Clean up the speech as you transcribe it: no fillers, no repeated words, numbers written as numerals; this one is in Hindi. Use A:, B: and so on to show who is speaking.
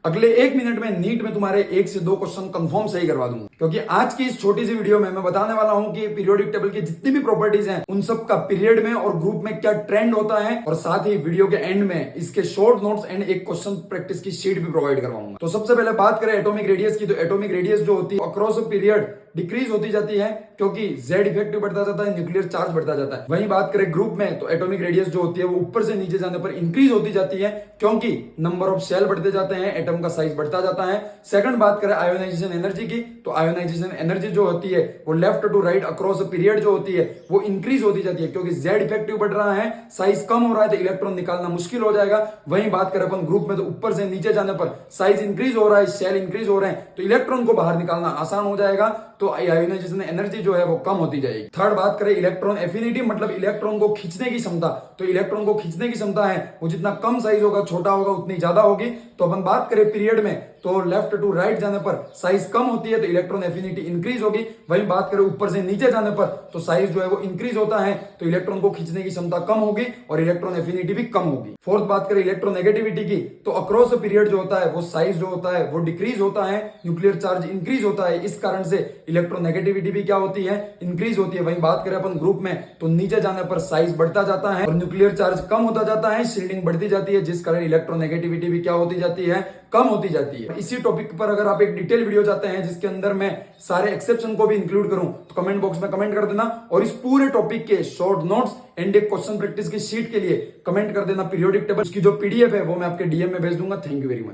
A: अगले 1 मिनट में नीट में तुम्हारे 1 से 2 क्वेश्चन कंफर्म सही करवा दूंगा। क्योंकि आज की इस छोटी सी वीडियो में मैं बताने वाला हूं कि पीरियोडिक टेबल की जितनी भी प्रॉपर्टीज हैं उन सब का पीरियड में और ग्रुप में क्या ट्रेंड होता है, और साथ ही वीडियो के एंड में इसके शॉर्ट नोट्स एंड एक क्वेश्चन प्रैक्टिस की शीट भी प्रोवाइड करवाऊंगा। तो सबसे पहले बात करें एटॉमिक रेडियस की, तो एटॉमिक रेडियस जो होती है अक्रॉस पीरियड डिक्रीज होती जाती है क्योंकि जेड इफेक्टिव बढ़ता जाता है, न्यूक्लियर चार्ज बढ़ता जाता है। वहीं बात करें ग्रुप में तो एटॉमिक रेडियस जो होती है वो ऊपर से नीचे जाने पर इंक्रीज होती जाती है क्योंकि नंबर ऑफ शेल बढ़ते जाते हैं, एटम का साइज बढ़ता जाता है। सेकंड बात करें आयोनाइजेशन एनर्जी की, तो आयोनाइजेशन एनर्जी जो होती है वो left to right across period जो होती है वो इंक्रीज होती जाती है क्योंकि जेड इफेक्टिव बढ़ रहा है, साइज कम हो रहा है तो इलेक्ट्रॉन निकालना मुश्किल हो जाएगा। वहीं बात करें अपन ग्रुप में तो ऊपर से नीचे जाने पर साइज इंक्रीज हो रहा है, शेल इंक्रीज हो रहे हैं तो इलेक्ट्रॉन को बाहर निकालना आसान हो जाएगा, तो आयोनाइजेशन एनर्जी जो है वो कम होती जाएगी। थर्ड बात करें इलेक्ट्रॉन एफिनिटी, मतलब इलेक्ट्रॉन को खींचने की क्षमता, तो इलेक्ट्रॉन को खींचने की क्षमता है वो जितना कम साइज होगा, छोटा होगा, उतनी ज्यादा होगी। तो अपन बात करें पीरियड में तो लेफ्ट टू राइट जाने पर साइज कम होती है तो इलेक्ट्रॉन एफिनिटी इंक्रीज होगी। वहीं बात करें ऊपर से नीचे जाने पर तो साइज जो है वो इंक्रीज होता है तो इलेक्ट्रॉन को खींचने की क्षमता कम होगी और इलेक्ट्रॉन एफिनिटी भी कम होगी। फोर्थ बात करें इलेक्ट्रोनेगेटिविटी की, तो अक्रॉस पीरियड जो होता है वो साइज जो होता है वो डिक्रीज होता है, न्यूक्लियर चार्ज इंक्रीज होता है, इस कारण से इलेक्ट्रोनेगेटिविटी भी क्या होती है, इंक्रीज होती है। वहीं बात करें अपन ग्रुप में तो नीचे जाने पर साइज बढ़ता जाता है और न्यूक्लियर चार्ज कम होता जाता है, शील्डिंग बढ़ती जाती है, जिस कारण इलेक्ट्रोनेगेटिविटी भी क्या होती जाती है, कम होती जाती है। इसी टॉपिक पर अगर आप एक डिटेल वीडियो चाहते हैं जिसके अंदर मैं सारे एक्सेप्शन को भी इंक्लूड करूं तो कमेंट बॉक्स में कमेंट कर देना, और इस पूरे टॉपिक के शॉर्ट नोट्स एंड एक क्वेश्चन प्रैक्टिस की शीट के लिए कमेंट कर देना पीरियोडिक टेबल की जो पीडीएफ है वो मैं आपके डीएम में भेज दूंगा। Thank you very much.